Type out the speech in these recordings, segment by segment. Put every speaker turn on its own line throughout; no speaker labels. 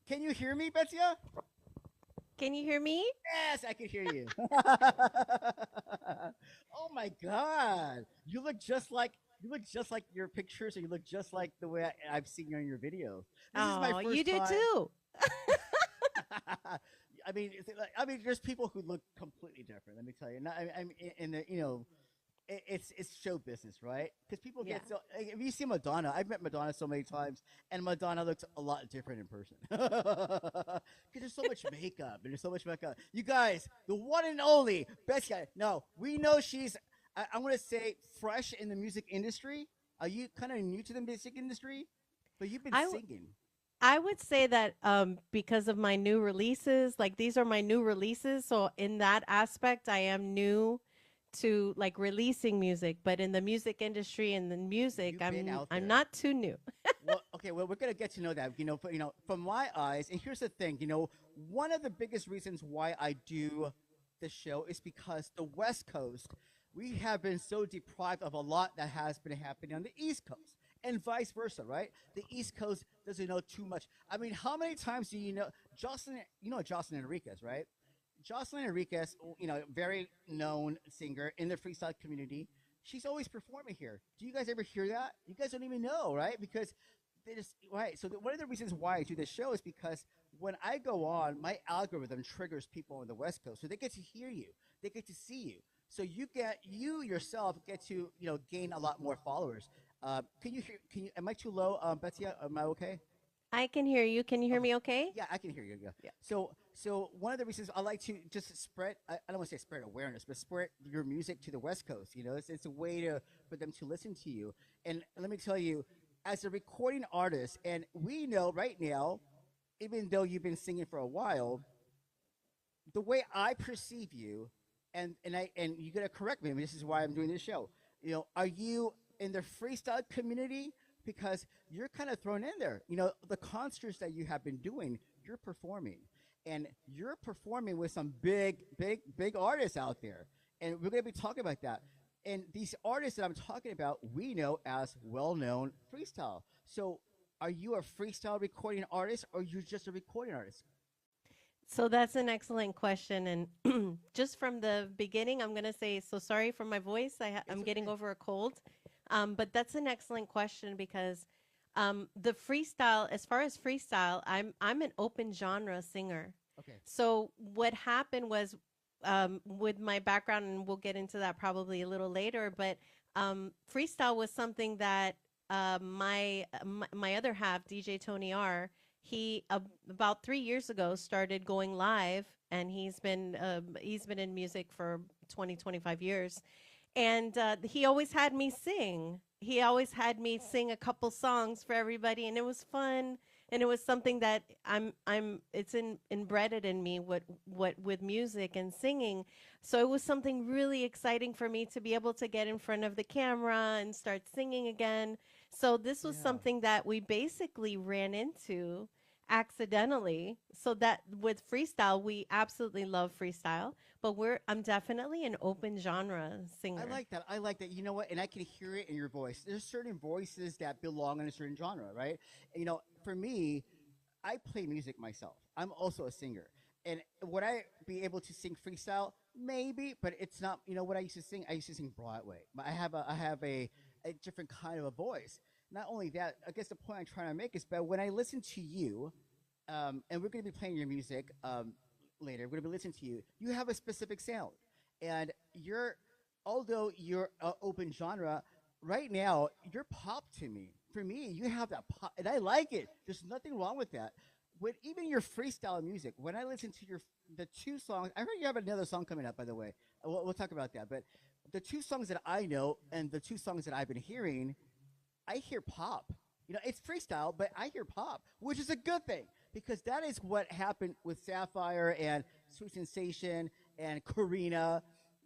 Can you hear me, Betsya?
Can you hear me?
Yes, I can hear you. Oh my God, you look just like your pictures, and you look just like the way I've seen you in your videos. This is my
Oh, you
first
do
time.
too.
I mean, there's people who look completely different. Let me tell you. Not, I'm in the it's show business, right? Because people
Yeah.
get so. Like, if you see Madonna, I've met Madonna so many times, and Madonna looks a lot different in person. Because there's so much makeup, and there's so much makeup. You guys, the one and only best guy. No, we know she's. I want to say fresh in the music industry. Are you kind of new to the music industry? But you've been
I w-
singing.
I would say that because of my new releases, like these are my new releases, so in that aspect I am new to like releasing music, but in the music industry and the music,
You've been out
I'm
there.
not too new.
Well, okay. Well, we're gonna get to know that. From my eyes, and here's the thing. One of the biggest reasons why I do the show is because the West Coast, we have been so deprived of a lot that has been happening on the East Coast, and vice versa, right? The East Coast doesn't know too much. I mean, how many times do you know Jocelyn? You know Jocelyn Enriquez, right? Jocelyn Enriquez, very known singer in the freestyle community. She's always performing here. Do you guys ever hear that? You guys don't even know, right? Because they just right. So one of the reasons why I do this show is because when I go on, my algorithm triggers people on the West Coast, so they get to hear you, they get to see you. So you yourself get to gain a lot more followers. Can you hear? Can you? Am I too low, Betsy? Am I okay?
I can hear you. Can you hear
Okay.
me okay?
Yeah, I can hear you. Yeah.
Yeah.
So one of the reasons I like to just spread, I don't want to say spread awareness, but spread your music to the West Coast. It's a way for them to listen to you. And let me tell you, as a recording artist, and we know right now, even though you've been singing for a while, the way I perceive you, and you gotta correct me. I mean, this is why I'm doing this show. Are you in the freestyle community? Because you're kind of thrown in there. The concerts that you have been doing, you're performing, and you're performing with some big, big, big artists out there, and we're gonna be talking about that. And these artists that I'm talking about, we know as well-known freestyle. So, are you a freestyle recording artist, or you're just a recording artist?
So that's an excellent question. And just from the beginning, I'm going to say, so sorry for my voice.
It's
I'm getting
okay.
over a cold. But that's an excellent question because the freestyle, as far as freestyle, I'm an open genre singer.
Okay.
So what happened was with my background, and we'll get into that probably a little later, but freestyle was something that my other half, DJ Tony R, he about 3 years ago started going live, and he's been in music for 20 25 years, and he always had me sing. He always had me sing a couple songs for everybody, and it was fun. And it was something that it's inbred in me, what with music and singing. So it was something really exciting for me to be able to get in front of the camera and start singing again. So this was
Yeah.
something that we basically ran into accidentally. So that with freestyle, we absolutely love freestyle, but I'm definitely an open genre
I
singer.
like that. I like that. You know what? And I can hear it in your voice. There's certain voices that belong in a certain genre, right? For me, I play music myself. I'm also a singer. And would I be able to sing freestyle? Maybe, but it's not. What I used to sing? I used to sing Broadway. I have a different kind of a voice. Not only that, I guess the point I'm trying to make is, but when I listen to you, and we're going to be playing your music later. We're going to be listening to you. You have a specific sound, and although you're open genre, right now you're pop to me. For me, you have that pop, and I like it. There's nothing wrong with that. With even your freestyle music, when I listen to the two songs, I heard you have another song coming up, by the way. We'll talk about that. But the two songs that I know and the two songs that I've been hearing, I hear pop. It's freestyle, but I hear pop, which is a good thing because that is what happened with Sapphire and Sweet Sensation and Karina,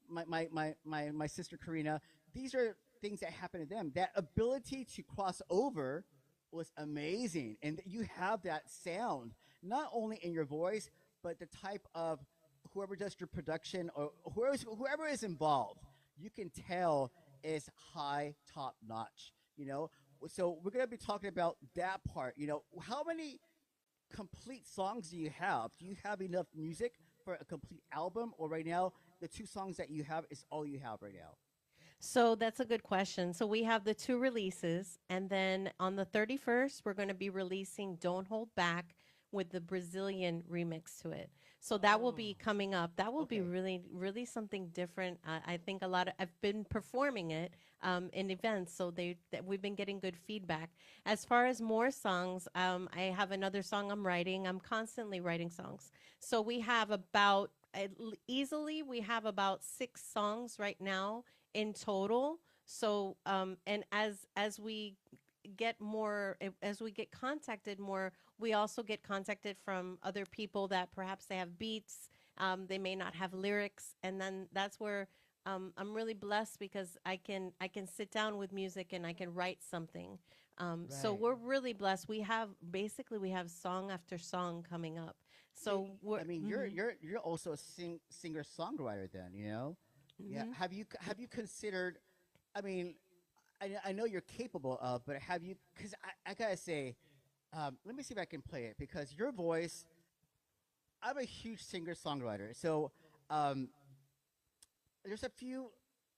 my sister Karina. These are things that happen to them. That ability to cross over was amazing, and you have that sound not only in your voice, but the type of whoever does your production or whoever is involved. You can tell is high top notch. So we're gonna be talking about that part. How many? complete songs do you have? Do you have enough music for a complete album, or right now the two songs that you have is all you have right now?
So that's a good question. So we have the two releases, and then on the 31st, we're going to be releasing Don't Hold Back with the Brazilian remix to it. So that will
Oh,
be coming up. That will be
okay.
really, really something different. I think a lot of, I've been performing it in events, so that we've been getting good feedback. As far as more songs, I have another song I'm writing. I'm constantly writing songs. So we have about, easily, we have about 6 songs right now in total. So, and as we get more, as we get contacted more, we also get contacted from other people that perhaps they have beats, they may not have lyrics, and then that's where I'm really blessed because I can sit down with music and I can write something. So
Right.
we're really blessed. We have song after song coming up.
So
So we're
I mean,
mhm,
you're also a singer songwriter then, you know? Yeah.
mhm.
Have you considered? I mean, I know you're capable of, but have you? Because I gotta say, let me see if I can play it because your voice. I'm a huge singer songwriter, so um, there's a few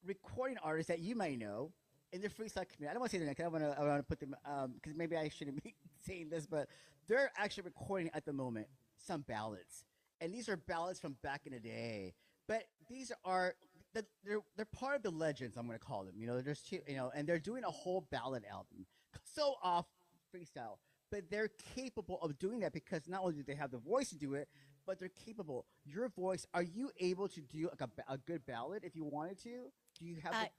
recording artists that you might know in the freestyle community. I don't want to say their name. 'Cause I want to put them because maybe I shouldn't be saying this, but they're actually recording at the moment some ballads, and these are ballads from back in the day. But these are they're part of the legends. I'm going to call them. You know, there's two. You know, and they're doing a whole ballad album, so off freestyle. But they're capable of doing that because not only do they have the voice to do it, but they're capable. Your voice, are you able to do like a good ballad if you wanted to? Do you have the?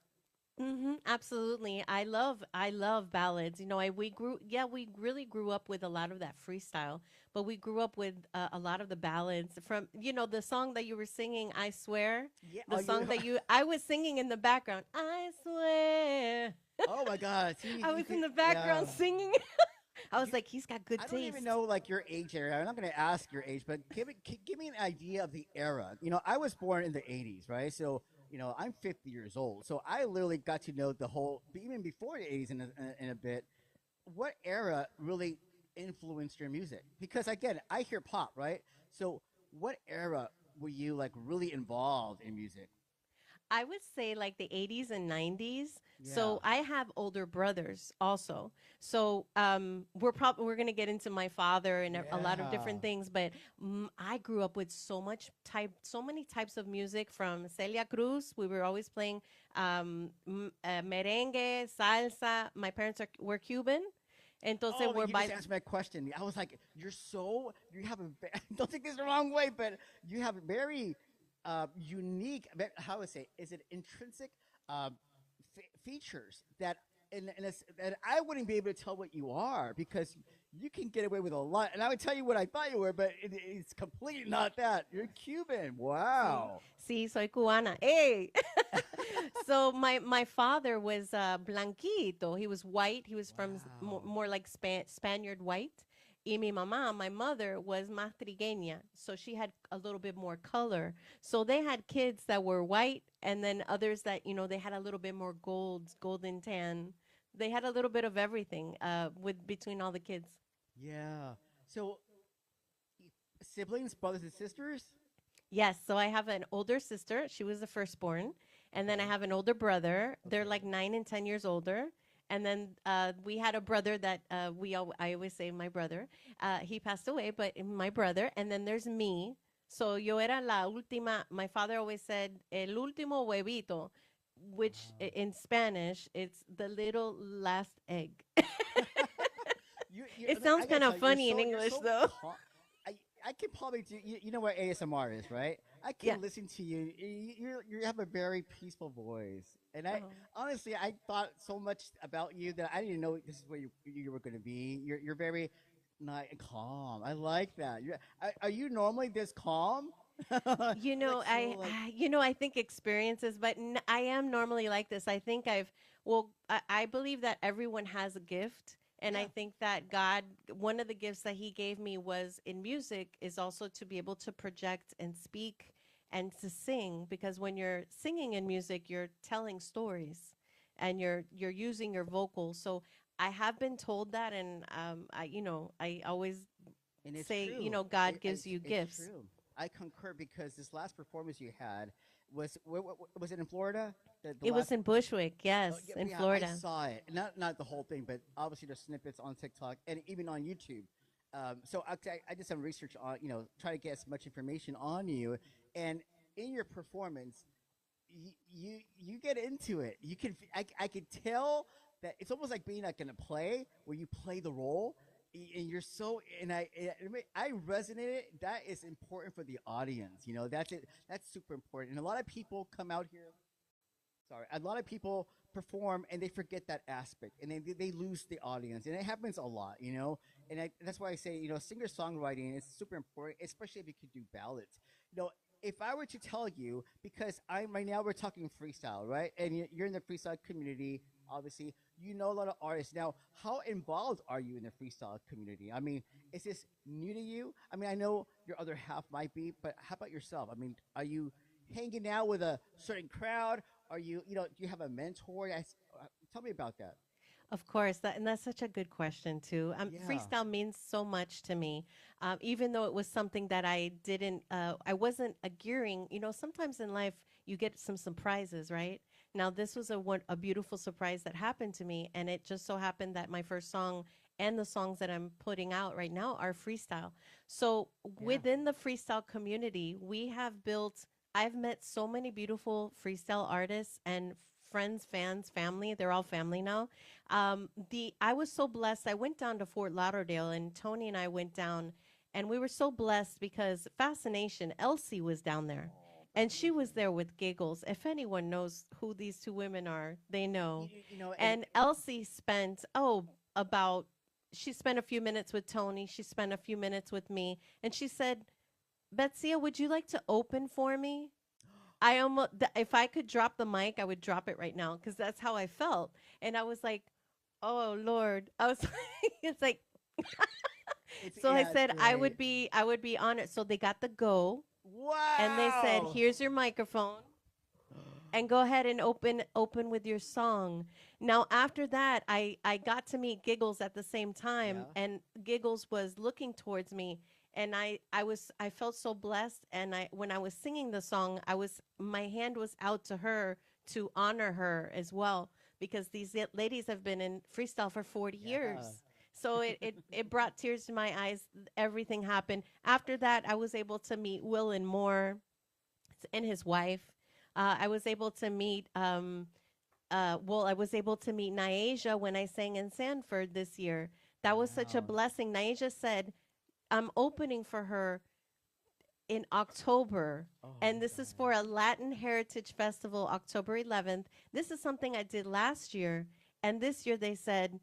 Absolutely. I love ballads. You know, we really grew up with a lot of that freestyle, but we grew up with a lot of the ballads from, the song that you were singing, I swear,
Yeah.
the song that I was singing in the background, I swear.
Oh my God. See,
I
you
was in
could.
the
Yeah.
background singing. I was
You,
like, he's got good
I don't even
taste.
know like your age area. I'm not going to ask your age, but give me an idea of the era. You know, I was born in the '80s, right? So I'm 50 years old. So I literally got to know the whole, even before the '80s in a bit. What era really influenced your music? Because again, I hear pop, right? So what era were you like really involved in music?
I would say like the 80s and 90s.
Yeah.
So I have older brothers also. So we're going to get into my father and a lot of
Yeah.
different things, but I grew up with so many types of music from Celia Cruz. We were always playing merengue, salsa. My parents were Cuban. Entonces
Oh,
we're
you just
by
answered my question. I was like, you have don't take this the wrong way, but you have a very unique, how would I say, is it intrinsic uh, features that that I wouldn't be able to tell what you are because you can get away with a lot. And I would tell you what I thought you were, but it's completely not that. You're Cuban.
Sí,
Wow.
sí, soy cubana. Hey. So my father was blanquito. He was white. He was from
Wow.
more like Spaniard white. Y mi mamá, my mother, was más trigueña, so she had a little bit more color. So they had kids that were white, and then others that they had a little bit more golden tan. They had a little bit of everything with between all the kids.
Yeah. So siblings, brothers and sisters.
Yes, so I have an older sister. She was the firstborn. And then I
Okay.
have an older brother. They're
Okay.
like 9 and 10 years older. And then we had a brother that I always say my brother. He passed away, but my brother. And then there's me. So yo era la última. My father always said el último huevito, which
Wow.
in Spanish it's the little last egg. It
I
sounds
gotta
kind
tell
of
you,
funny in
you're
English
so
though.
calm. I can probably do. You know what ASMR is, right? I
Yeah.
can listen to you. You have a very peaceful voice, and I
Oh.
honestly I thought so much about you that I didn't know this is where you were going to be. You're very not calm. I like that. Are you normally this calm?
You
You're like
know,
so
I
like
I think experiences, but I am normally like this. I think I believe that everyone has a gift, and I
yeah.
think that God, one of the gifts that He gave me was in music, is also to be able to project and speak and to sing. Because when you're singing in music, you're telling stories, and you're using your vocals. So I have been told that, and I always
And it's
say,
true.
God gives you
It's
gifts.
true. I concur because this last performance you had was it in Florida? The
It was
last.
in Bushwick,
Oh,
yes,
yeah,
in
yeah, I
Florida.
saw it. Not the whole thing, but obviously the snippets on TikTok and even on YouTube. So I did some research on, try to get as much information on you, and in your performance, you get into it. I could tell that it's almost like being like in a play where you play the role, and you're so and I resonated. That is important for the audience. That's it. That's super important. And a lot of people come out here, sorry, a lot of people perform and they forget that aspect and they lose the audience, and it happens a lot, and that's why I say, singer songwriting is super important, especially if you could do ballads. If I were to tell you, because I'm right now we're talking freestyle, right, and you're in the freestyle community, obviously you know a lot of artists now. How involved are you in the freestyle community? I mean, is this new to you? I mean, I know your other half might be, but how about yourself? I mean, are you hanging out with a certain crowd? Are you, do you have a mentor? Tell me about that.
Of course, and that's such a good question too.
Yeah.
Freestyle means so much to me, even though it was something that I wasn't a gearing. Sometimes in life you get some surprises, right? Now this was a beautiful surprise that happened to me, and it just so happened that my first song and the songs that I'm putting out right now are freestyle. So
Yeah.
within the freestyle community, we have built. I've met so many beautiful freestyle artists and friends, fans, family. They're all family now. The I was so blessed. I went down to Fort Lauderdale, and Tony and I went down, and we were so blessed because Fascination Elsie was down there,
Oh,
and she
fascination.
was there with Giggles. If anyone knows who these two women are, they know.
And
And Elsie spent about she spent a few minutes with Tony. She spent a few minutes with me, and she said, "Betsya, would you like to open for me?" If I could drop the mic, I would drop it right now because that's how I felt. And I was like, oh Lord, I was it's like,
it's
so I
yeah, it's
said
great.
I would be honored. So they got the go, and they said,
Wow.
here's your microphone, and go ahead and open with your song. Now after that, I got to meet Giggles at the same time,
Yeah.
and Giggles was looking towards me, and I felt so blessed. And I when I was singing the song, my hand was out to her to honor her as well, because these ladies have been in freestyle for 40
Yeah.
years. So it brought tears to my eyes. Everything happened after that. I was able to meet Will and Moore and his wife. I was able to meet I was able to meet Niaja when I sang in Sanford this year. That was such a
Wow.
blessing. Niaja said, I'm opening for her in October.
Oh
And
my
this is for
God.
a Latin Heritage Festival, October 11th. This is something I did last year. And this year they said,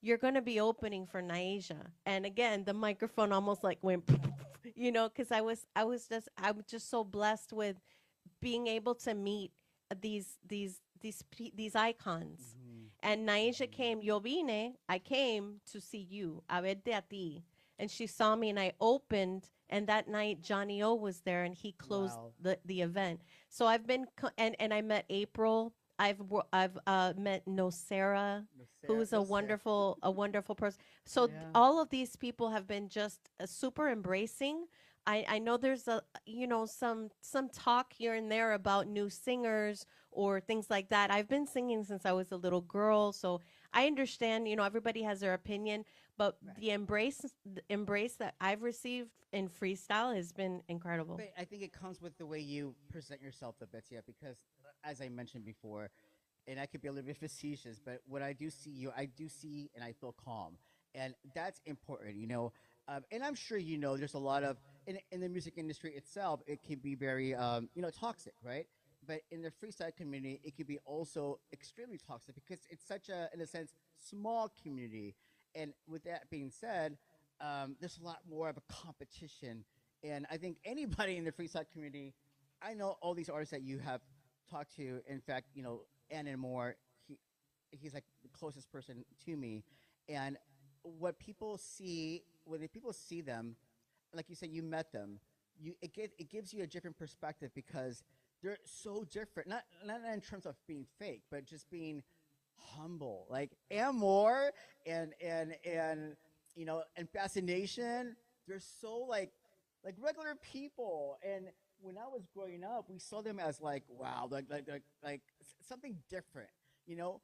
you're going to be opening for Niaja. And again, the microphone almost like went, because I was just so blessed with being able to meet these icons.
Hmm.
And Naisha
Hmm.
came, yo vine, I came to see you, a verte a ti. And she saw me and I opened, and that night Johnny O was there and he closed
Wow.
the event. So I've been, and I met April. I've met Nocera,
No, Sarah.
who's
No, Sarah.
a wonderful person. So
Yeah.
all of these people have been just super embracing. I know there's some talk here and there about new singers or things like that. I've been singing since I was a little girl, so I understand, everybody has their opinion, but
Right.
the embrace that I've received in freestyle has been incredible.
But I think it comes with the way you present yourself, though, Betsy, because as I mentioned before, and I could be a little bit facetious, but when I do see you, I do see and I feel calm, and that's important, and I'm sure there's a lot of in the music industry itself, it can be very toxic, right? But in the freestyle community, it could be also extremely toxic because it's such a, in a sense, small community. And with that being said, there's a lot more of a competition, and I think anybody in the freestyle community, I know all these artists that you have talked to. In fact, and more, he's like the closest person to me, and what people see when people see them, like you said, you met them, it gives you a different perspective because they're so different. Not in terms of being fake, but just being humble, like and more, and and fascination. they're so like regular people. And when I was growing up, we saw them as like wow, something different. You know,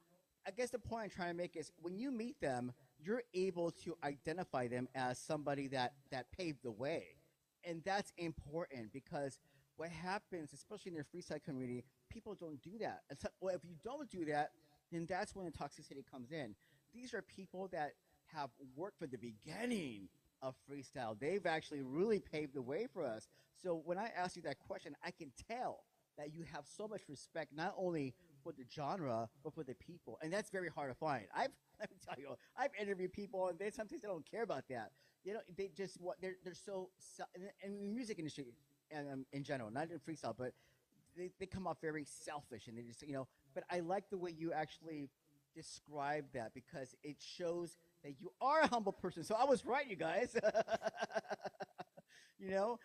I guess the point I'm trying to make is when you meet them, you're able to identify them as somebody that paved the way, and that's important because what happens, especially in the freestyle community, people don't do that. Well, if you don't do that, then that's when the toxicity comes in. These are people that have worked from the beginning of freestyle. They've actually really paved the way for us. So when I ask you that question, I can tell that you have so much respect, not only for the genre, but for the people. And that's very hard to find. Let me tell you, I've interviewed people and they sometimes they don't care about that. You know, they just what they're so in the music industry and in general, not in freestyle, but they come off very selfish and they just But I like the way you actually describe that because it shows that you are a humble person. So I was right, you guys. Now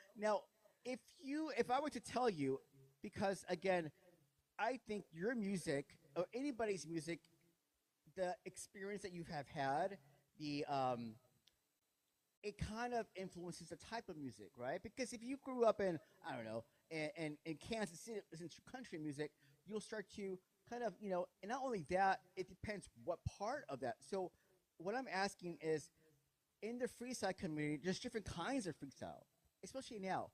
if I were to tell you, because again, I think your music or anybody's music, the experience that you have had, the it kind of influences the type of music, right? Because if you grew up in, I don't know, in Kansas City, listen to country music, you'll start to kind of, and not only that, it depends what part of that. So, what I'm asking is, in the freestyle community, there's different kinds of freestyle, especially now.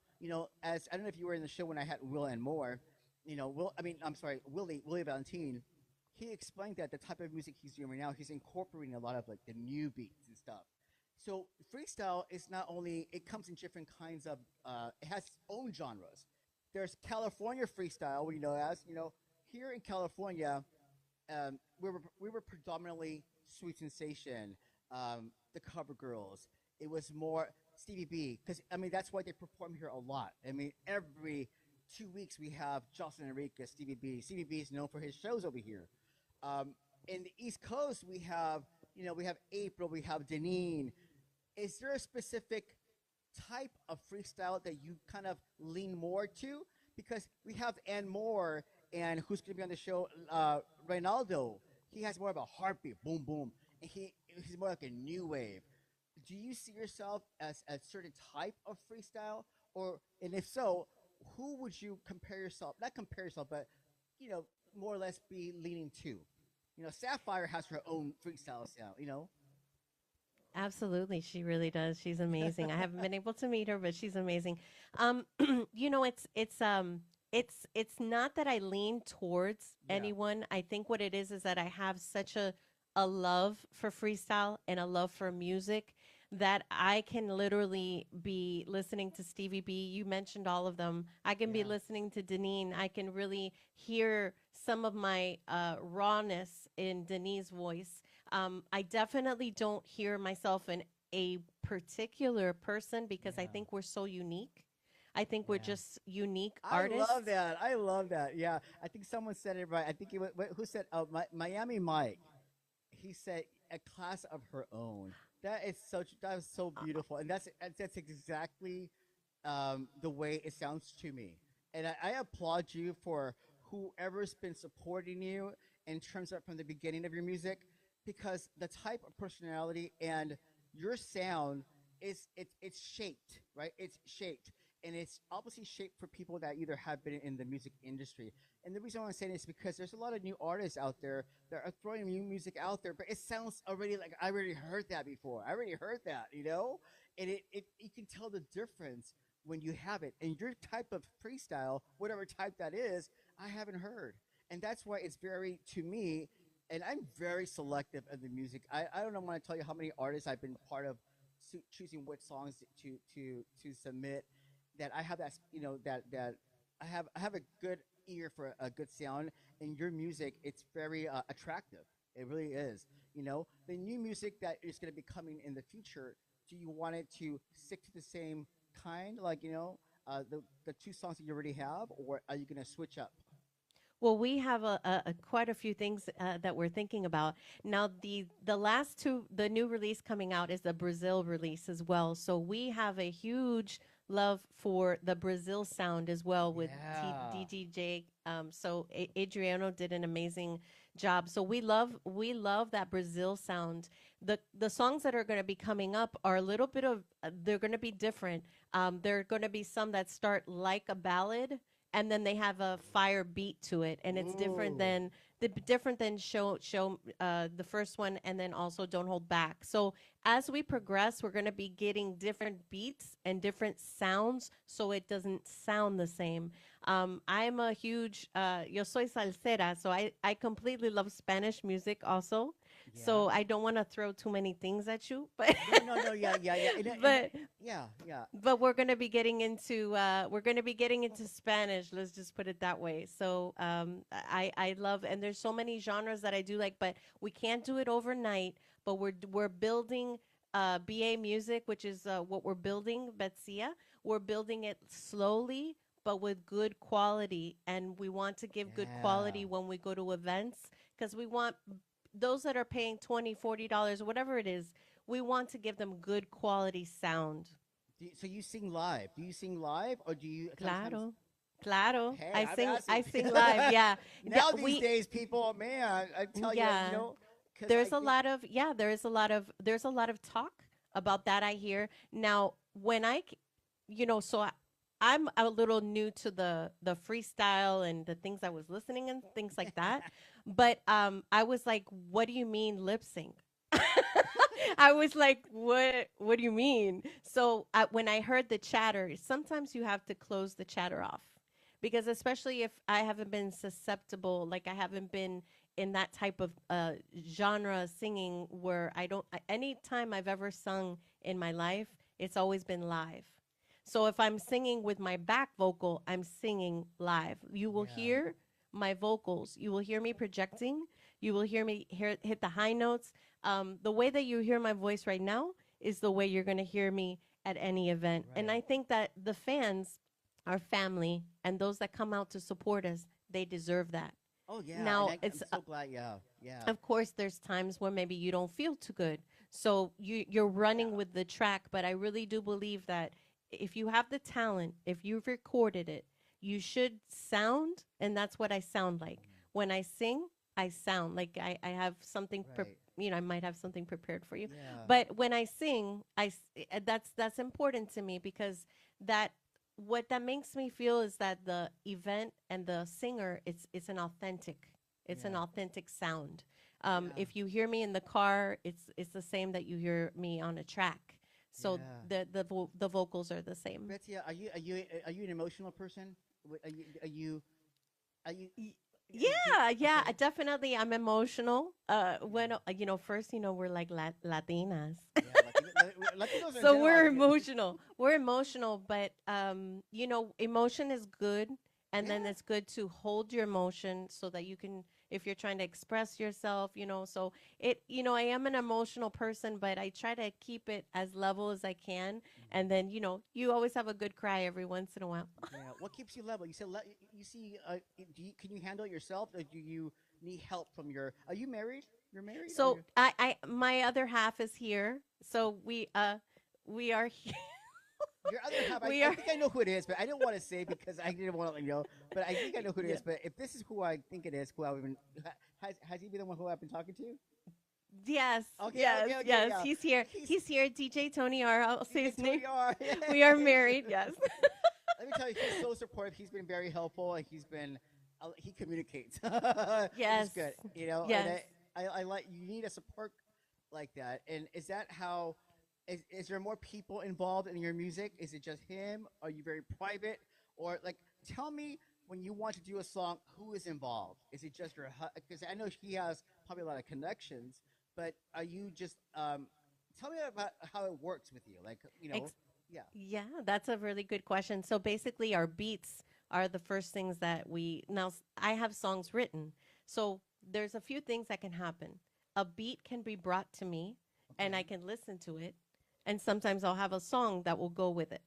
As I don't know if you were in the show when I had Will and More, I'm sorry, Willie Valentine. He explained that the type of music he's doing right now, he's incorporating a lot of like the new beats and stuff. So freestyle is not only it comes in different kinds of it has its own genres. There's California freestyle, here in California, we were predominantly Sweet Sensation, the Cover Girls. It was more Stevie B because that's why they perform here a lot. Every 2 weeks we have Jocelyn Enriquez, Stevie B. Stevie B is known for his shows over here. In the East Coast, we have April, we have Deneen. Is there a specific type of freestyle that you kind of lean more to? Because we have Ann Moore, and who's going to be on the show, Reynaldo. He has more of a heartbeat, boom, boom, and he's more like a new wave. Do you see yourself as a certain type of freestyle, and if so, who would you compare yourself? Not compare yourself, but more or less be leaning to. Sapphire has her own freestyle sound.
Absolutely, she really does. She's amazing. I haven't been able to meet her, but she's amazing. It's not that I lean towards
Yeah,
anyone. I think what it is that I have such a love for freestyle and a love for music that I can literally be listening to Stevie B. You mentioned all of them. I can be
yeah,
listening to Deneen. I can really hear some of my rawness in Denise's voice. I definitely don't hear myself in a particular person because I
yeah,
think we're so unique. I think we're
yeah.
just unique
I love
artists.
that. I love that. Yeah, I think someone said it right. I think it was who said, Miami Mike. He said a class of her own. That is so beautiful, and that's exactly the way it sounds to me. And I applaud you for whoever's been supporting you in terms of from the beginning of your music, because the type of personality and your sound it's shaped, right? It's shaped. And it's obviously shaped for people that either have been in the music industry. And the reason why I'm saying this is because there's a lot of new artists out there that are throwing new music out there, but it sounds already like I already heard that before. I already heard that. And it you can tell the difference when you have it. And your type of freestyle, whatever type that is, I haven't heard. And that's why it's very, to me, and I'm very selective of the music. I don't want to tell you how many artists I've been part of choosing which songs to submit, that I have that I have a good ear for a good sound. And your music, it's very attractive. It really is. The new music that is going to be coming in the future. Do you want it to stick to the same kind, like the two songs that you already have, or are you going to switch up?
Well, we have a quite a few things that we're thinking about now. The last two, the new release coming out is the Brazil release as well. So we have a huge love for the Brazil sound as well with
Yeah,
DDJ. Adriano did an amazing job. So we love that Brazil sound. The songs that are going to be coming up are a little bit of they're going to be different. There are going to be some that start like a ballad, and then they have a fire beat to it, and it's different
Ooh.
than the first one, and then also Don't Hold Back. So as we progress, we're going to be getting different beats and different sounds, so it doesn't sound the same. I'm a huge yo soy salsera, so I completely love Spanish music also.
Yeah.
So I don't want to throw too many things at you, but
No, no, no. Yeah, yeah, yeah.
but
Yeah, yeah.
we're going to be getting into Spanish. Let's just put it that way. So I love, and there's so many genres that I do like, but we can't do it overnight. But we're building BA music, which is what we're building, Betsya. We're building it slowly, but with good quality, and we want to give good
Yeah.
quality when we go to events because we want those that are paying 20, $40, whatever it is, we want to give them good quality sound.
So you sing live? Do you sing live, or do you sometimes?
Claro. Claro.
Hey, I'm
I
asking.
sing live. Yeah.
Now these
We
days, people, man, I tell you,
yeah.
because I
There's a
think
lot of yeah, there's a lot of talk about that I hear. Now, when I'm a little new to the freestyle and the things I was listening and things like that. But I was like, what do you mean lip sync? I was like, what do you mean? So when I heard the chatter, sometimes you have to close the chatter off because especially if I haven't been susceptible, like I haven't been in that type of genre singing where any time I've ever sung in my life, it's always been live. So if I'm singing with my back vocal, I'm singing live. You will
yeah,
hear my vocals. You will hear me projecting. You will hear me hit the high notes. The way that you hear my voice right now is the way you're going to hear me at any event. And
right.
I think that the fans, our family, and those that come out to support us, they deserve that.
Oh yeah, and
Now,
I'm so glad. Yeah, yeah,
of course, there's times where maybe you don't feel too good. So you're running
yeah.
with the track, but I really do believe that if you have the talent, if you've recorded it, you should sound, and that's what I sound like. When I sing, I sound like I have something
Right.
I might have something prepared for you.
Yeah.
But when I sing, that's important to me because that what that makes me feel is that the event and the singer it's an
Yeah.
authentic sound.
Yeah.
If you hear me in the car, it's the same that you hear me on a track. So
Yeah.
the vocals are the same.
Betsy, are you an emotional person? Are you
Y-
do you,
Yeah, yeah,
okay?
definitely. I'm emotional. When
Yeah.
first, we're like Latinas,
Yeah. Latinos in
so
general, I
we're
think.
emotional. We're emotional, but emotion is good, and then
Yeah.
it's good to hold your emotion so that you can, if you're trying to express yourself, So I am an emotional person, but I try to keep it as level as I can, and
Mhm.
then you always have a good cry every once in a while.
Yeah. What keeps you level? You said you see. Can you handle it yourself, or do you need help from your? Are you married? You're married, or
So
you?
my other half is here. So we are here.
Your other half, I,
we
I
are
think I know who it is, but I didn't want to say because I didn't want to let you know. But I think I know who it
yeah.
is. But if this is who I think it is, who I've been has he been the one who I've been talking to?
Yes,
Okay,
yes,
okay, okay,
yes.
yeah.
He's here.
He's
He's here. DJ Tony R. I'll say
DJ
his name.
Tony R.
We are
Yes.
married. Yes.
Let me tell you, he's so supportive. He's been very helpful, and he communicates, which is
Yes.
good. And
Yes.
I like you need a support like that. And is that how? Is there more people involved in your music? Is it just him? Are you very private? Or like, tell me when you want to do a song, who is involved? Is it just your? Because I know he has probably a lot of connections, but are you just? Tell me about how it works with you. Like,
Ex-
yeah.
yeah, that's a really good question. So basically, our beats are the first things that I have songs written. So there's a few things that can happen. A beat can be brought to me, and I
Okay.
can listen to it, and sometimes I'll have a song that will go with it.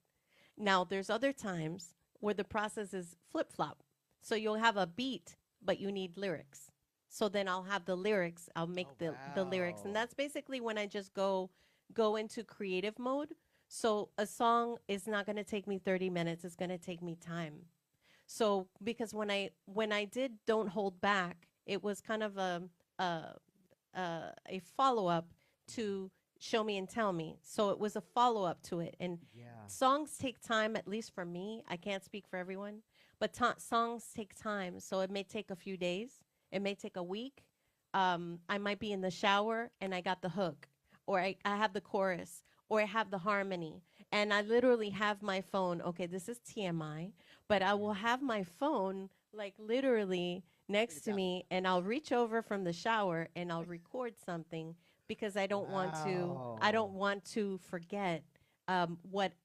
Now, there's other times where the process is flip flop. So you'll have a beat, but you need lyrics. So then I'll have the lyrics. I'll
Oh
make the lyrics, and
wow.
that's basically when I just go into creative mode. So a song is not going to take me 30 minutes. It's going to take me time. So because when I did Don't Hold Back, it was kind of a follow up to show me and tell me. So it was a follow up to it. And
Yeah.
songs take time, at least for me. I can't speak for everyone, but songs take time. So it may take a few days, it may take a week. I might be in the shower and I got the hook, or I have the chorus, or I have the harmony. And I literally have my phone. Okay, this is TMI, but I will have my phone like literally
Write
next
it
to
down.
me, and I'll reach over from the shower and I'll record something because I don't
Wow.
want to forget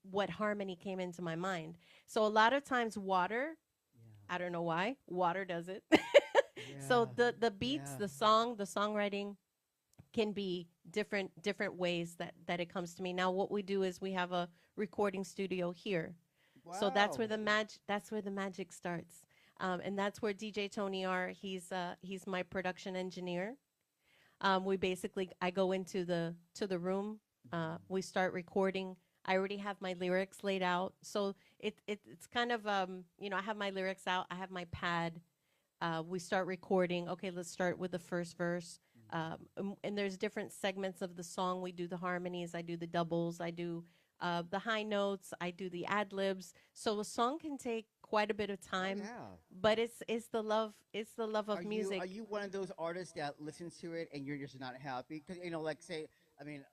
what harmony came into my mind. So a lot of times water,
Yeah.
I don't know why, water does it. So
Yeah.
the beats,
Yeah.
the song, the songwriting can be different ways that it comes to me. Now what we do is we have a recording studio here. So
Wow.
that's where the magic starts. And that's where DJ Tony R, he's my production engineer. We basically I go into the room. We start recording. I already have my lyrics laid out, so it's kind of I have my lyrics out. I have my pad. We start recording. Okay, let's start with the first verse. And there's different segments of the song. We do the harmonies. I do the doubles. I do the high notes. I do the ad libs. So a song can take quite a bit of
Oh
time,
yeah.
but it's the love of
Are
music.
you one of those artists that listens to it and you're just not happy? Because like say, I mean,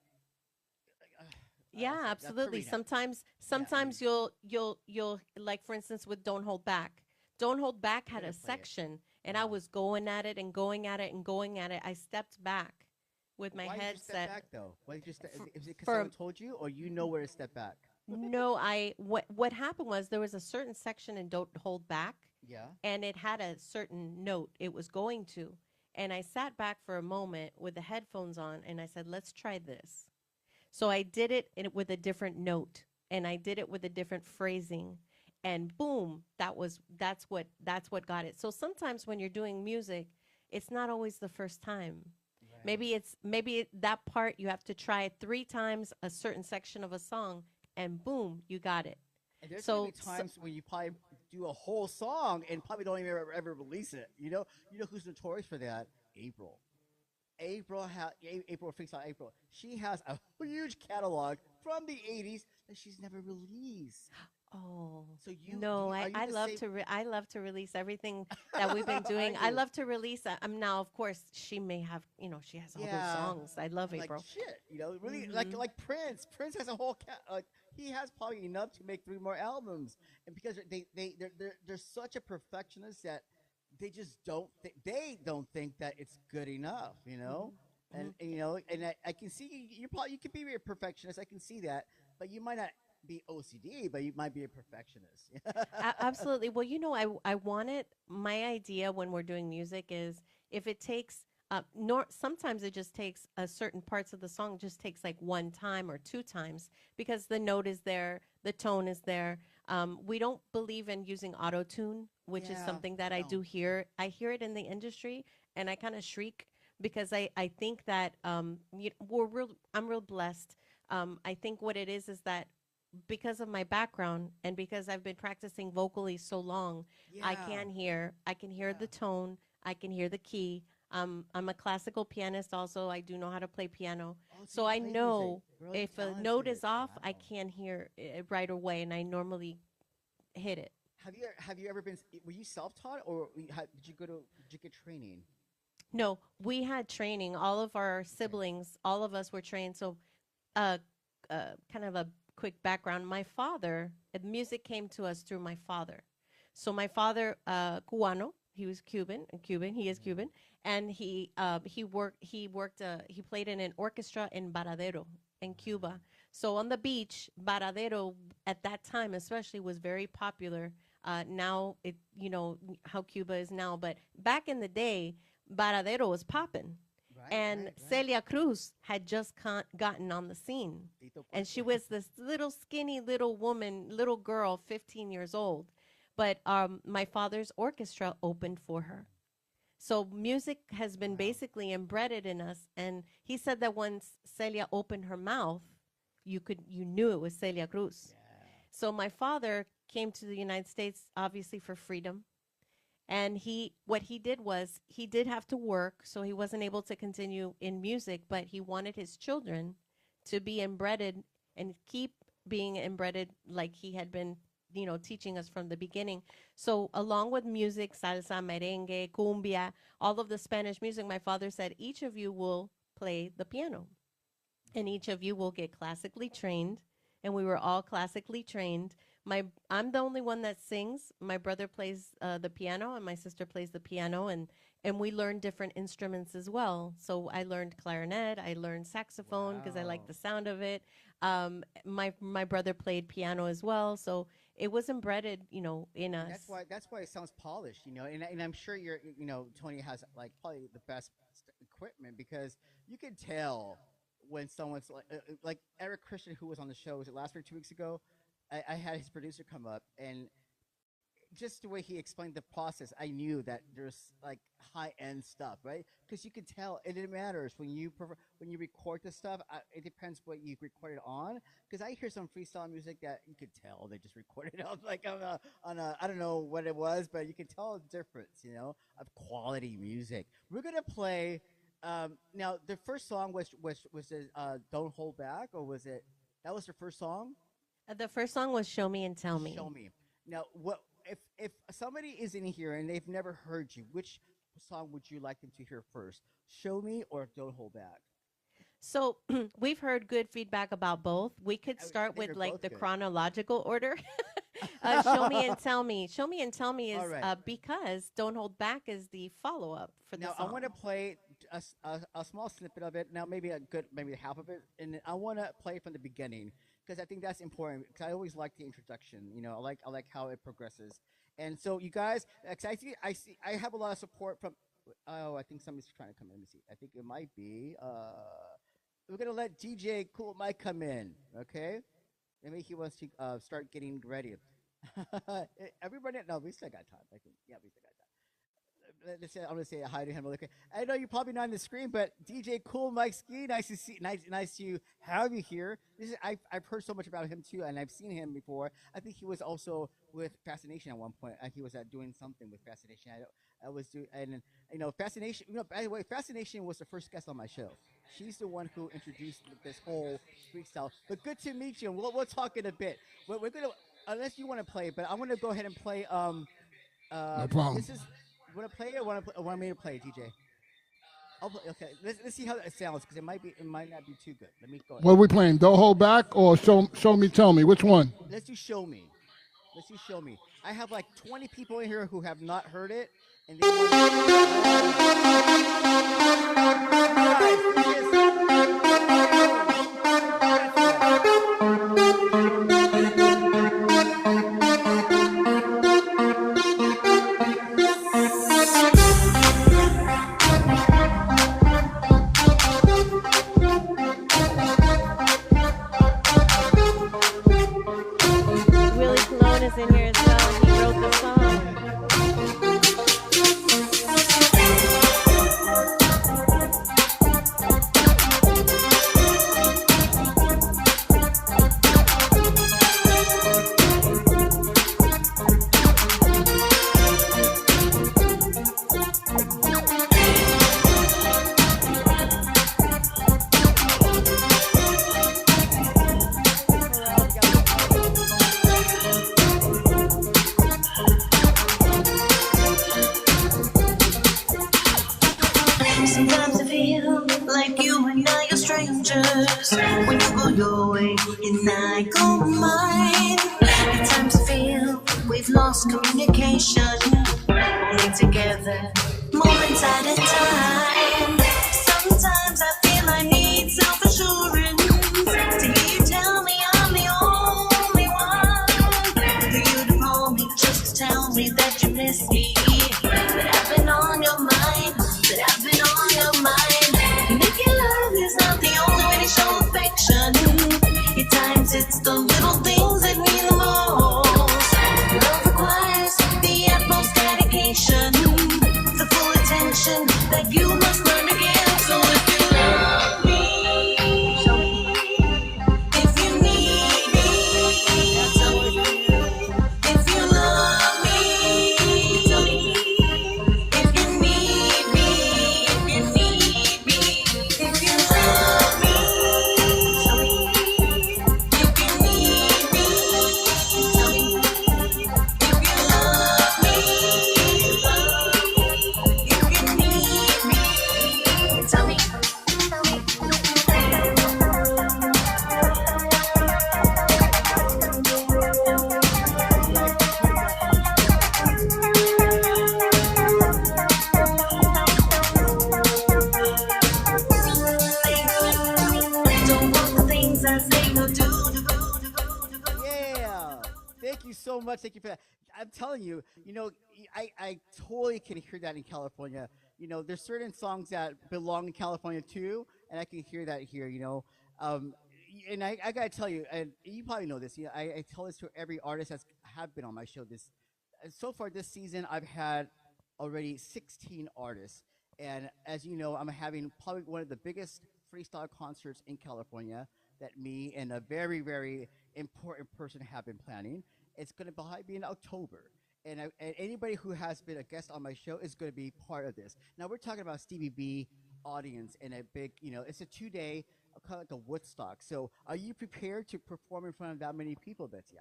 Yeah,
say
absolutely.
Karina. Yeah, I mean,
Sometimes you'll like for instance with Don't Hold Back. Don't Hold Back
I
had
gotta
a
play it.
section and I
Yeah.
was going at it and going at it and going at it. I stepped back with my
Why did you step
headset
back though? Why did you step?
for,
Is it because
for
someone told you, or you know where to step back?
no, I what happened was there was a certain section in Don't Hold Back
Yeah.
and it had a certain note it was going to. And I sat back for a moment with the headphones on and I said, "Let's try this." So I did it with a different note and I did it with a different phrasing and boom, that's what got it. So sometimes when you're doing music, it's not always the first time.
Right.
That part you have to try it 3 times a certain section of a song and boom, you got it.
And there's gonna be
So
times when you probably do a whole song and probably don't even ever release it. You know who's notorious for that? April. April Freestyle April. She has a huge catalog from the '80s that she's never released.
oh
So
no,
are you
I
the
love
same?
to I love to release everything that we've been
Are
doing. I
you?
love to release. Now, of course, she may have she has all those
Yeah.
songs. I love
I'm like
April.
shit. Really
Mm-hmm.
like Prince. Prince has a whole like he has probably enough to make 3 more albums, and because they're such a perfectionist that they don't think that it's good enough.
Mm-hmm.
And I can see you could be a perfectionist. I can see that, but you might not be OCD, but you might be a perfectionist.
Absolutely. Well, I want it. My idea when we're doing music is if it takes, nor sometimes it just takes a certain parts of the song just takes like 1 time or 2 times because the note is there, the tone is there. We don't believe in using auto tune, which is
Yeah,
something that
I
I
don't.
do hear. I hear it in the industry, and I kind of shriek because I think that I'm real blessed. I think what it is that because of my background and because I've been practicing vocally so long,
Yeah,
I can hear
yeah.
the tone, I can hear the key. I'm a classical pianist also. I do know how to play piano.
Oh, so
So
you
I
play music.
know
Really
if a note
talented.
is off, I
Wow.
can hear it right away and I normally hit it.
Have you ever been? Were you self taught, or did you go to? Did you get training?
No, we had training. All of our
Okay.
siblings, all of us were trained. So uh, kind of a quick background. My father, music came to us through my father. So my father, Cubano, he was Cuban. He is
Yeah.
Cuban, and he played in an orchestra in Varadero in
Wow.
Cuba. So on the beach, Varadero at that time especially was very popular. Now how Cuba is now, but back in the day, Varadero was popping
Right.
and
Right. Right.
Celia Cruz had just gotten on the scene.
Tito
And she
Puerto.
was this little skinny little woman, little girl, 15 years old. But my father's orchestra opened for her. So music has been
Wow.
basically embedded in us. And he said that once Celia opened her mouth, you knew it was Celia Cruz.
Yeah.
So my father came to the United States obviously for freedom, And what he did was he did have to work, so he wasn't able to continue in music, but he wanted his children to be embedded and keep being embedded like he had been, teaching us from the beginning. So along with music, salsa, merengue, cumbia, all of the Spanish music, my father said, each of you will play the piano and each of you will get classically trained. And we were all classically trained. I'm the only one that sings. My brother plays the piano, and my sister plays the piano, and we learned different instruments as well. So I learned clarinet, I learned saxophone because I like
Wow.
the sound of it. My brother played piano as well, so it was embedded, in
And
us.
that's why it sounds polished, and I'm sure Tony has like probably the best equipment because you can tell when someone's like Eric Christian, who was on the show, was it last week, 2 weeks ago? I had his producer come up, and just the way he explained the process, I knew that there's like high end stuff, right? Because you can tell, and it matters when when you record the stuff. It depends what you record it on. Because I hear some freestyle music that you could tell they just recorded on like on a I don't know what it was, but you can tell the difference, of quality music. We're gonna play. Now the first song was it "Don't Hold Back" or was it that was the first song?
The first song was "Show Me and Tell Me."
Show me. Now, what if somebody is in here and they've never heard you? Which song would you like them to hear first? Show me or Don't Hold Back?
So we've heard good feedback about both. We could
I
start
think
with
they're
like
both
the
good.
chronological order. Show me and tell me. Show me and tell me is
All right.
because Don't Hold Back is the follow up for the
Now I
song.
want to play a small snippet of it. Now maybe half of it, and I want to play from the beginning because I think that's important. Because I always like the introduction. I like how it progresses. And so you guys, 'cause I have a lot of support from. Oh, I think somebody's trying to come in. Let me see. I think it might be. We're gonna let DJ Cool Mike come in. Okay. Maybe he wants to start getting ready. Everybody, no, we still got time. Yeah, we still got time. I'm gonna say hi to him really quick. I know you're probably not on the screen, but DJ Cool Mike Ski, nice to see, nice to have you here. I've heard so much about him too, and I've seen him before. I think he was also with Fascination at one point. He was doing something with Fascination. I was doing, and Fascination. By the way, Fascination was the first guest on my show. She's the one who introduced this whole freestyle. But good to meet you. And we'll talk in a bit. We're gonna unless you want to play, but I'm gonna go ahead and play.
No problem.
This is. You want to play it or want me to play it, DJ? I'll play, okay. Let's see how it sounds because it might not be too good. Let me go ahead.
What are we playing? Don't Hold Back or Show Me, Tell Me? Which one?
Let's do Show Me. Let's do Show Me. I have like 20 people in here who have not heard it, and they want
Willie Colon is in here as well. He wrote the song.
Sometimes I feel like you and I are strangers. When you go your way and I go mine. At times I feel we've lost communication. Only together, moments at a time. Sometimes I feel I need self-assurance. To hear you tell me I'm the only one. For you to call me just to tell me that you miss me. That I've been on your mind. That I've been on your mind. Making love is not the only way to show affection. At times it's the little things that mean the most. Love requires the utmost dedication. The
Thank you so much. Thank you for that. I'm telling you, I totally can hear that in California. There's certain songs that belong in California too, and I can hear that here. And I gotta tell you, and you probably know this. I tell this to every artist that's have been on my show. So far this season, I've had already 16 artists, and as you know, I'm having probably one of the biggest freestyle concerts in California that me and a very very important person have been planning. It's going to probably be in October. And anybody who has been a guest on my show is going to be part of this. Now we're talking about Stevie B audience and a big, it's a 2 day, kind of like a Woodstock. So are you prepared to perform in front of that many people, Betsy?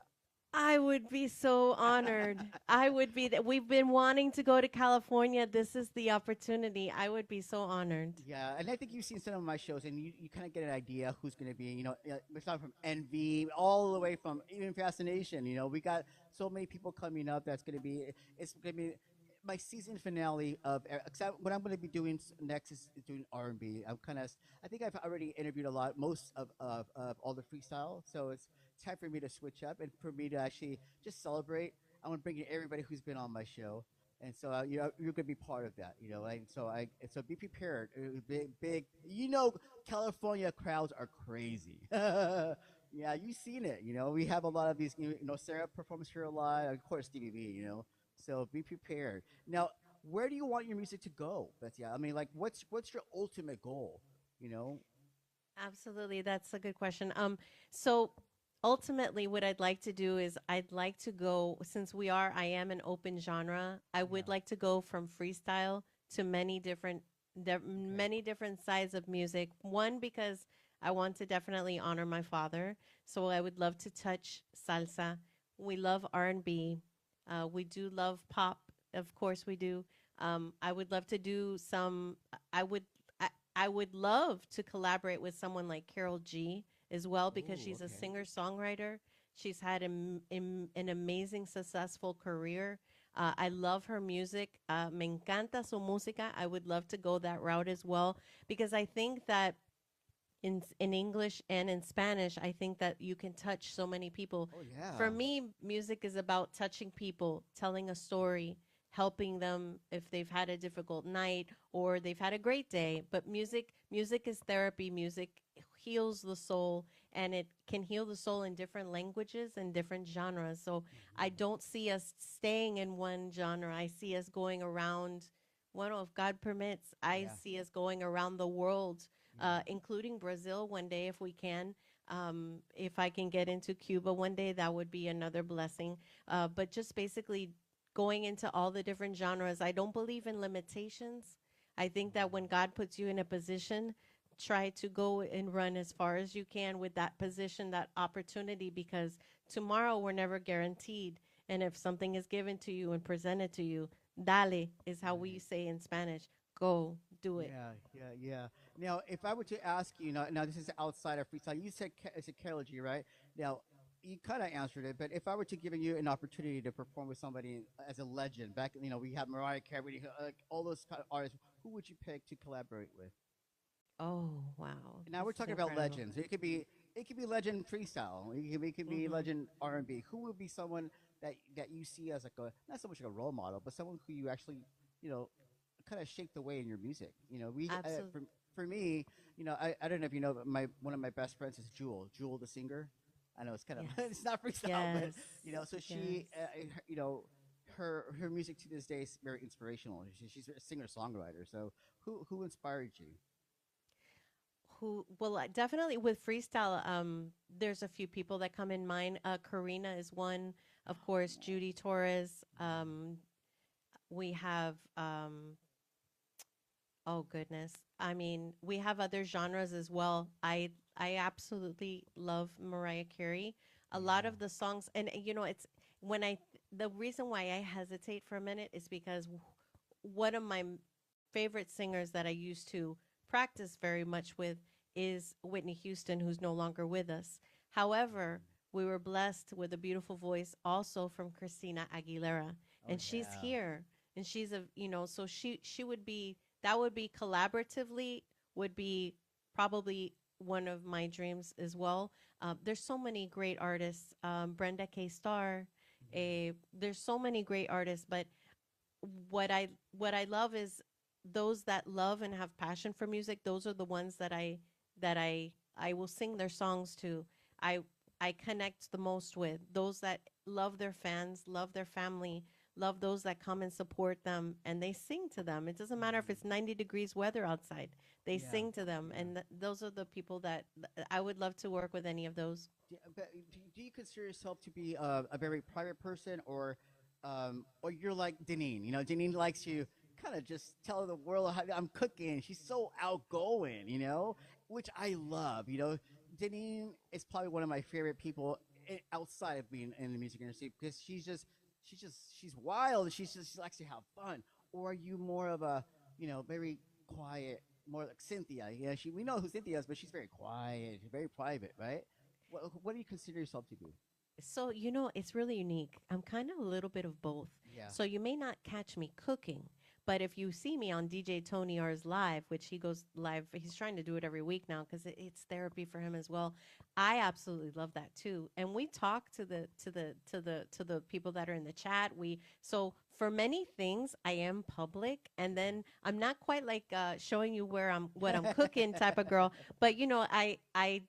I would be so honored. I would be that we've been wanting to go to California. This is the opportunity. I would be so honored.
Yeah, and I think you've seen some of my shows, and you kind of get an idea who's going to be. We're starting from Envy all the way from even Fascination. We got so many people coming up. That's going to be. It's going to be my season finale of. What I'm going to be doing next is doing R&B. I think I've already interviewed most of all the freestyle. So it's time for me to switch up and for me to actually just celebrate. I want to bring in everybody who's been on my show, and so you're gonna be part of that, so be prepared. Big. California crowds are crazy. Yeah, you've seen it. We have a lot of these. Sarah performs here a lot. Of course, Stevie B. So be prepared. Now, where do you want your music to go, Betsy? I mean, like, what's your ultimate goal?
Absolutely. That's a good question. So ultimately what I'd like to do is I'd like to go, since I am an open genre, I would like to go from freestyle to many different sides of music. One, because I want to definitely honor my father. So I would love to touch salsa. We love R&B. We do love pop. Of course we do. I would love to do I would I would love to collaborate with someone like Carol G as well, because she's a singer-songwriter. She's had an amazing, successful career. I love her music. Me encanta su música. I would love to go that route as well, because I think that in English and in Spanish, I think that you can touch so many people.
Oh yeah.
For me, music is about touching people, telling a story, helping them if they've had a difficult night or they've had a great day. But music is therapy. Music heals the soul, and it can heal the soul in different languages and different genres. So I don't see us staying in one genre. I see us going around. Well, if God permits, I see us going around the world, including Brazil one day if we can. If I can get into Cuba one day, that would be another blessing. But just basically going into all the different genres. I don't believe in limitations. I think that when God puts you in a position, try to go and run as far as you can with that position, that opportunity, because tomorrow we're never guaranteed. And if something is given to you and presented to you, dale is how we say in Spanish. Go, do it.
Yeah. Now, if I were to ask you, now this is outside of freestyle. You said it's a Carol G, right? Now, you kind of answered it, but if I were to give you an opportunity to perform with somebody as a legend, back, we have Mariah Carey, all those kind of artists, who would you pick to collaborate with?
Oh, wow.
Now we're talking about legends. It could be legend freestyle. It could be legend R&B. Who would be someone that you see as like not so much like a role model, but someone who you actually kind of shape the way in your music? For me, I don't know if you know, but one of my best friends is Jewel the singer. I know it's kind of it's not freestyle, but so she her music to this day is very inspirational. She's a singer-songwriter. So who inspired you?
Well, definitely with freestyle, there's a few people that come in mind. Karina is one, of course. Judy Torres. We have oh goodness, I mean, we have other genres as well. I absolutely love Mariah Carey. A lot of the songs, and it's the reason why I hesitate for a minute is because one of my favorite singers that I used to practice very much with is Whitney Houston, who's no longer with us. However, we were blessed with a beautiful voice also from Christina Aguilera, and she's here, and she's so she would be, that would be collaboratively, would be probably one of my dreams as well. There's so many great artists, Brenda K. Starr. There's so many great artists, but what I love is those that love and have passion for music. Those are the ones that I will sing their songs to. I I connect the most with those that love their fans, love their family, love those that come and support them, and they sing to them. It doesn't matter if it's 90 degrees weather outside. They
Yeah,
sing to them,
yeah.
and those are the people that I would love to work with any of those.
But do you consider yourself to be a very private person, or you're like Deneen? You know, Deneen likes to kind of just tell the world how I'm cooking. She's so outgoing, which I love. Deneen is probably one of my favorite people outside of being in the music industry because she's wild. She likes to have fun. Or are you more of a very quiet, more like Cynthia? Yeah, we know who Cynthia is, but she's very quiet, very private, right? What do you consider yourself to be?
So, it's really unique. I'm kind of a little bit of both.
Yeah.
So, you may not catch me cooking, but if you see me on DJ Tony R's live, which he goes live, he's trying to do it every week now because it's therapy for him as well. I absolutely love that too. And we talk to the people that are in the chat. So for many things, I am public, and then I'm not quite like showing you what I'm cooking type of girl, but I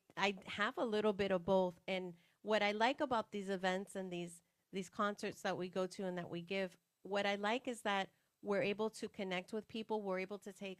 have a little bit of both. And what I like about these events and these concerts that we go to and that we give, what I like is that we're able to connect with people. We're able to take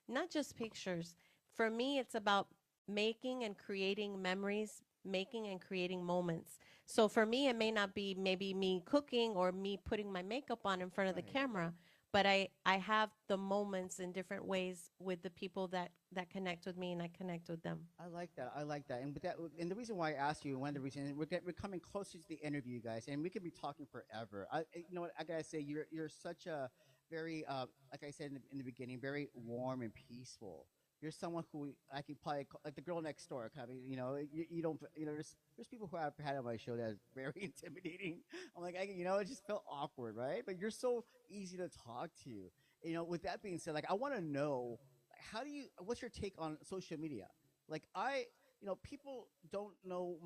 not just pictures. For me, it's about making and creating memories, making and creating moments. So for me, it may not be maybe me cooking or me putting my makeup on in front of the
Right.
camera, but I have the moments in different ways with the people that connect with me, and I connect with them.
I like that. I like that. And the reason why I asked you, one of the reasons we're coming closer to the interview, guys, and we could be talking forever. You know what I gotta say, you're such a very, like I said in the beginning, very warm and peaceful. You're someone who I can probably like the girl next door. Kind of, you don't, there's people who I've had on my show that is very intimidating. I'm like, it just felt awkward, right? But you're so easy to talk to. With that being said, like I want to know what's your take on social media? Like people don't know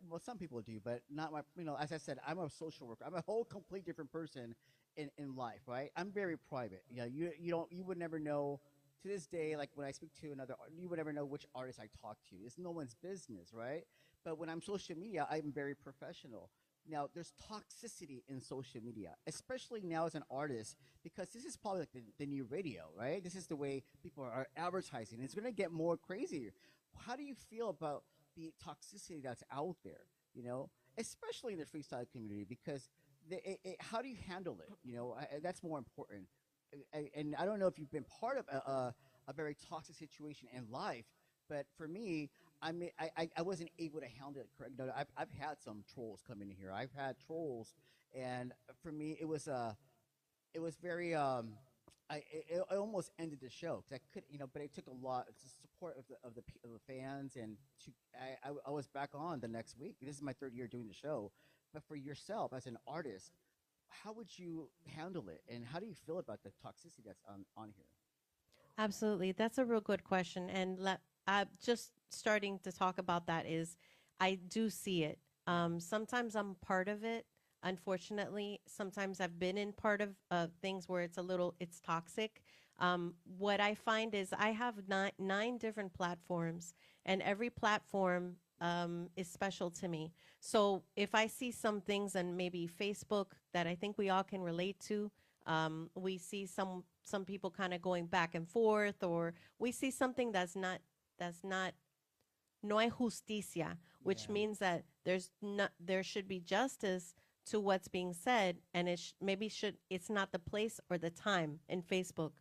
well, some people do, but not my, as I said, I'm a social worker. I'm a whole complete different person in life, right? I'm very private. You would never know to this day, like when I speak to you would never know which artist I talk to. It's no one's business, right? But when I'm social media, I'm very professional. Now, there's toxicity in social media, especially now as an artist, because this is probably like the new radio, right? This is the way people are advertising. It's going to get more crazier. How do you feel about the toxicity that's out there, especially in the freestyle community? Because how do you handle it? That's more important. And I don't know if you've been part of a very toxic situation in life, but for me, I wasn't able to handle it correct. I've had some trolls come in here. I've had trolls, and for me, it was very I almost ended the show because I could, but it took a lot of support of the fans, and I was back on the next week. This is my third year doing the show, but for yourself as an artist, how would you handle it, and how do you feel about the toxicity that's on here?
Absolutely. That's a real good question. And just starting to talk about that is I do see it. Sometimes I'm part of it. Unfortunately, sometimes I've been in part of things where it's toxic. What I find is I have nine different platforms, and every platform is special to me. So if I see some things on maybe Facebook that I think we all can relate to, we see some people kind of going back and forth, or we see something that's not no hay justicia, which
Yeah.
means that there should be justice to what's being said, and it's not the place or the time in Facebook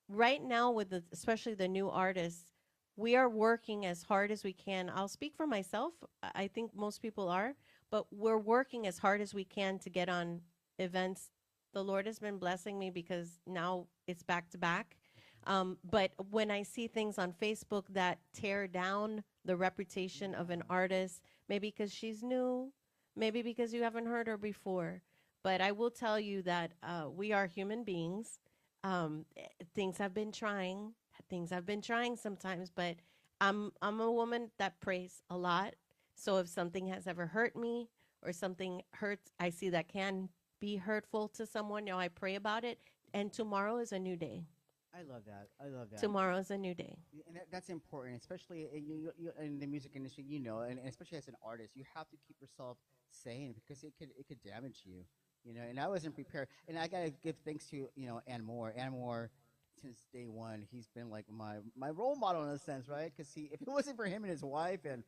right now with especially the new artists. We are working as hard as we can. I'll speak for myself. I think most people are, but we're working as hard as we can to get on events. The Lord has been blessing me because now it's back to back. But when I see things on Facebook that tear down the reputation of an artist, maybe because she's new, maybe because you haven't heard her before, but I will tell you that we are human beings. Things have been trying. Things have been trying sometimes, but I'm a woman that prays a lot. So if something has ever hurt me or something hurts, I see that can be hurtful to someone, I pray about it. And tomorrow is a new day.
I love that. I love that.
Tomorrow is a new day.
And that's important, especially in the music industry. And especially as an artist, you have to keep yourself sane because it could damage you. And I wasn't prepared. And I gotta give thanks to Ann Moore. Ann Moore, since day one, he's been like my role model in a sense, right? Because if it wasn't for him and his wife and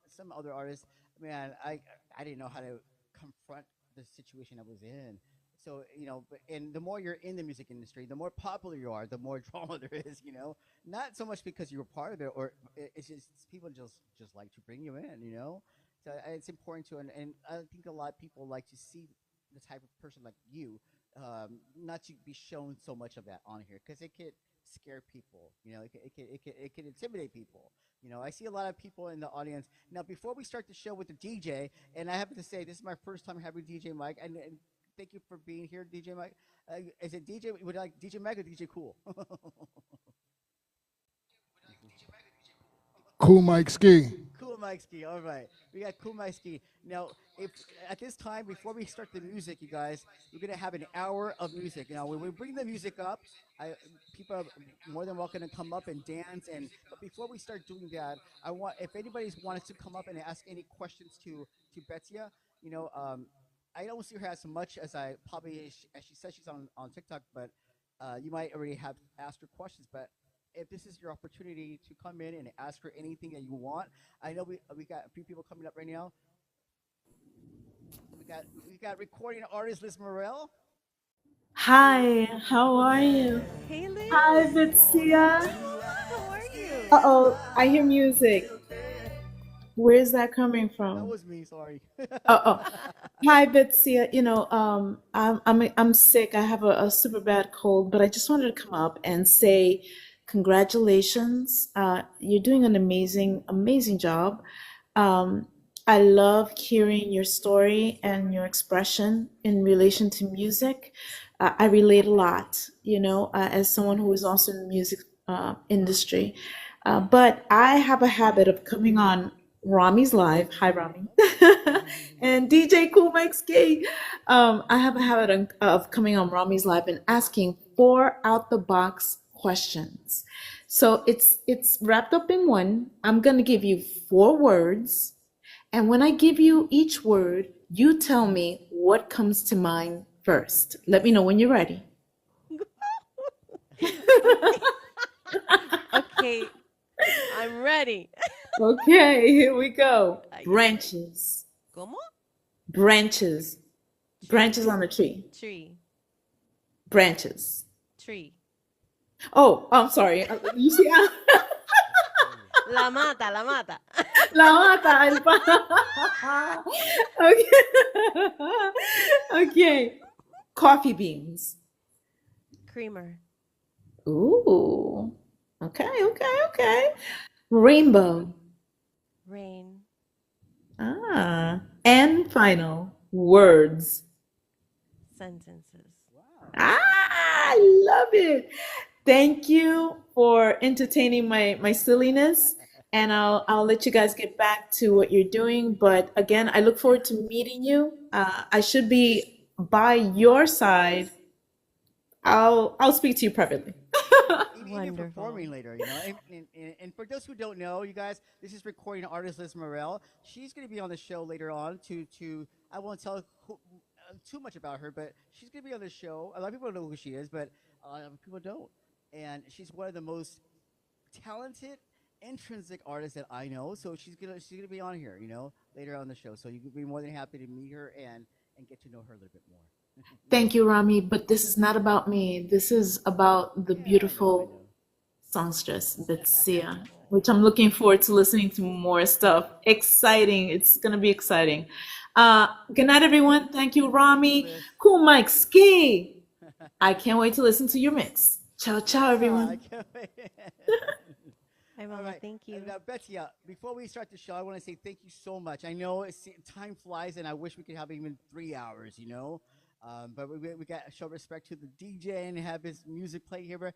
some other artists, man, I didn't know how to confront the situation I was in. So but and the more you're in the music industry, the more popular you are, the more drama there is. Not so much because you were part of it, or it's just people just like to bring you in. So it's important to, and I think a lot of people like to see the type of person like you, not to be shown so much of that on here because it could scare people. It could intimidate people. I see a lot of people in the audience now. Before we start the show with the DJ, and I have to say this is my first time having DJ Mike, and thank you for being here, DJ Mike. Is it DJ? Would you like DJ Mike or DJ Cool?
Cool Mike Ski.
Cool Mike Ski. All right, we got Cool Mike Ski. Now, if at this time, before we start the music, you guys, we're gonna have an hour of music. When we bring the music up, people are more than welcome to come up and dance. But before we start doing that, I want if anybody's wanted to come up and ask any questions to Betsya, you know, um, I don't see her as much as I probably as she says she's on TikTok, but you might already have asked her questions, but if this is your opportunity to come in and ask her anything that you want. I know we got a few people coming up right now. We got recording artist Liz Morel.
Hi, how are you?
Hey,
Hi,
Liz.
Betsya.
How are you?
Uh-oh, I hear music. Where's that coming
That
from?
was me. Sorry.
Uh-oh. Hi, Betsy. I'm sick. I have a super bad cold, but I just wanted to come up and say congratulations. You're doing an amazing job. Um, I love hearing your story and your expression in relation to music. I relate a lot, as someone who is also in the music industry. But I have a habit of coming on Rami's live. Hi, Rami. And DJ Cool Mike Ski. I have a habit of coming on Rami's live and asking four out the box questions. So it's wrapped up in one. I'm gonna give you four words, and when I give you each word, you tell me what comes to mind first. Let me know when you're ready.
Okay. Okay. I'm ready.
Okay, here we go.
Ay, ay, ay.
Branches.
¿Cómo?
Branches. Branches on the tree.
Tree.
Branches.
Tree.
Oh, I'm sorry. You see,
La mata, la mata.
la mata, el pa- Okay. Okay. Coffee beans.
Creamer.
Ooh. Okay. Rainbow.
Rain.
Ah. And final, words.
Sentences.
Ah, I love it. Thank you for entertaining my silliness. And I'll let you guys get back to what you're doing. But again, I look forward to meeting you. I should be by your side. I'll speak to you privately.
Even
Wonderful.
performing later, and for those who don't know, you guys, this is recording artist Liz Morel. She's going to be on the show later on. To I won't tell too much about her, but she's going to be on the show. A lot of people know who she is, but people don't. And she's one of the most talented, intrinsic artists that I know. So she's gonna be on here, later on the show. So you could be more than happy to meet her and get to know her a little bit more.
Thank you, Rami. But this is not about me. This is about the
Yeah, I know, I
beautiful
know.
songstress, Betsya, which I'm looking forward to listening to more stuff. Exciting. It's going to be exciting. Good night, everyone. Thank you,
Thank you,
Rami.
Liz.
Cool Mike Ski. I can't wait to listen to your mix. Ciao, ciao,
Yeah, I
everyone.
can't wait.
Hi,
All
Mama.
right.
Thank you.
Now, Betsy, before we start the show, I want to say thank you so much. I know time flies, and I wish we could have even 3 hours. But we got to show respect to the DJ and have his music play here. But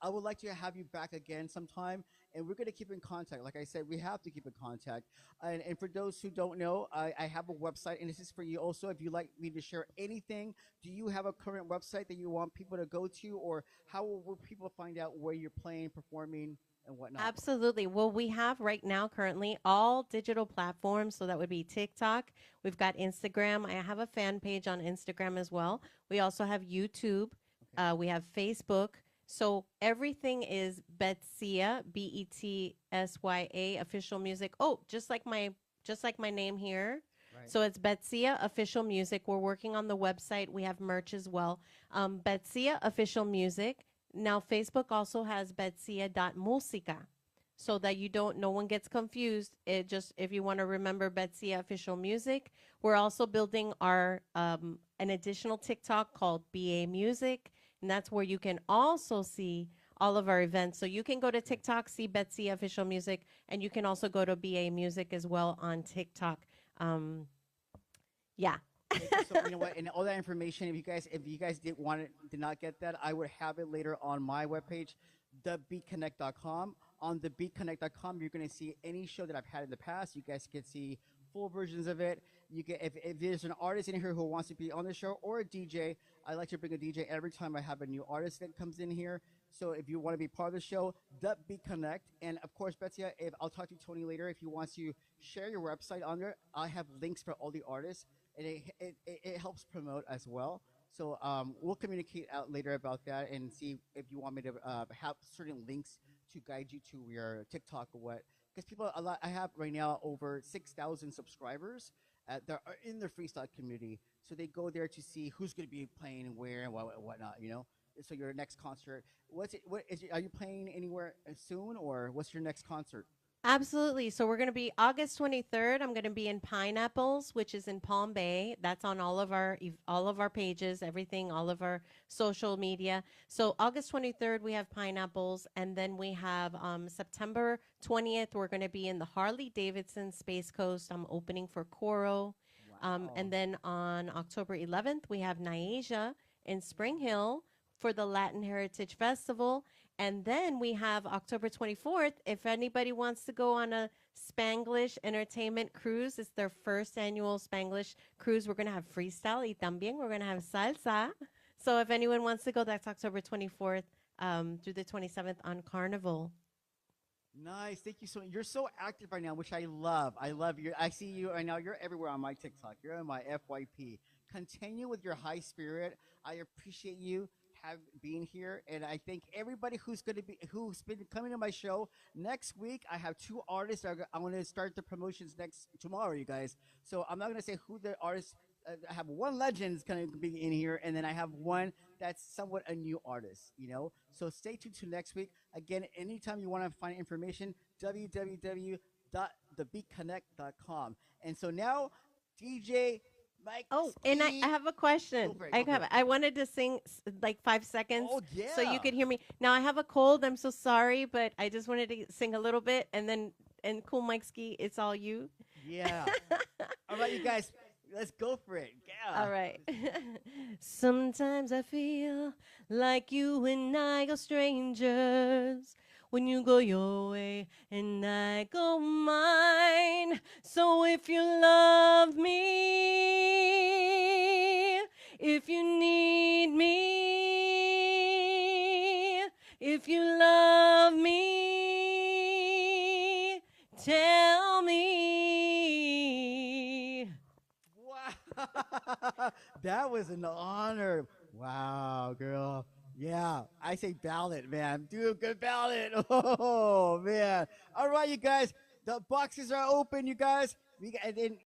I would like to have you back again sometime, and we're gonna keep in contact. Like I said, we have to keep in contact. And for those who don't know, I have a website, and this is for you also. If you like me to share anything, do you have a current website that you want people to go to, or how will people find out where you're playing, performing, and whatnot?
Absolutely. Well, we have right now currently all digital platforms. So that would be TikTok. We've got Instagram. I have a fan page on Instagram as well. We also have YouTube.
Okay.
We have Facebook. So everything is Betsya, Betsya official music. Oh, just like my name here.
Right.
So it's Betsya official music. We're working on the website. We have merch as well. Betsya official music. Now, Facebook also has Betsya.musica so that no one gets confused. It just, if you want to remember Betsya official music, we're also building an additional TikTok called BA Music. And that's where you can also see all of our events. So you can go to TikTok, see Betsya official music, and you can also go to BA Music as well on TikTok. Yeah.
So you know what, and all that information, if you guys did not get that, I would have it later on my webpage, thebeatconnect.com. On thebeatconnect.com, you're going to see any show that I've had in the past. You guys can see full versions of it. You get if there's an artist in here who wants to be on the show, or a DJ. I like to bring a DJ every time I have a new artist that comes in here. So if you want to be part of the show, the Beat Connect. And of course, Betsya, if I'll talk to Tony later, if he wants to share your website on there, I have links for all the artists, and it helps promote as well. So we'll communicate out later about that and see if you want me to have certain links to guide you to your TikTok or what. Because I have right now over 6,000 subscribers that are in the freestyle community. So they go there to see who's going to be playing and where and whatnot, you know. So your next concert, are you playing anywhere soon, or what's your next concert?
Absolutely. So we're going to be August 23rd. I'm going to be in Pineapples, which is in Palm Bay. That's on all of our pages, everything, all of our social media. So August 23rd, we have Pineapples, and then we have September 20th. We're going to be in the Harley Davidson Space Coast. I'm opening for Coro.
Wow.
And then on October 11th, we have Naija in Spring Hill for the Latin Heritage Festival. And then we have October 24th. If anybody wants to go on a Spanglish entertainment cruise, it's their first annual Spanglish cruise. We're going to have freestyle y también we're going to have salsa. So if anyone wants to go, that's October 24th through the 27th on Carnival.
Nice. Thank you so much. You're so active right now, which I love. I love you. I see you right now. You're everywhere on my TikTok. You're on my FYP. Continue with your high spirit. I appreciate you being here, and I thank everybody who's been coming to my show. Next week, I have two artists. I'm going to start the promotions tomorrow, you guys. So I'm not going to say who the artists. I have one legend is going to be in here, and then I have one that's somewhat a new artist, you know. So stay tuned to next week. Again, anytime you want to find information, www.thebeatconnect.com. And so now, DJ Mike.
Oh, and I have a question. I wanted to sing like 5 seconds so you could hear me. Now, I have a cold. I'm so sorry, but I just wanted to sing a little bit, and Cool Mike Ski, it's all you.
Yeah. All right, you guys. Let's go for it. Yeah.
All right. Sometimes I feel like you and I are strangers when you go your way and I go mine. So if you love me, if you need me, if you love me, tell me.
That was an honor. Wow, girl. Yeah, I say ballot, man. Do a good ballot. Oh, man. All right, you guys. The boxes are open, you guys. And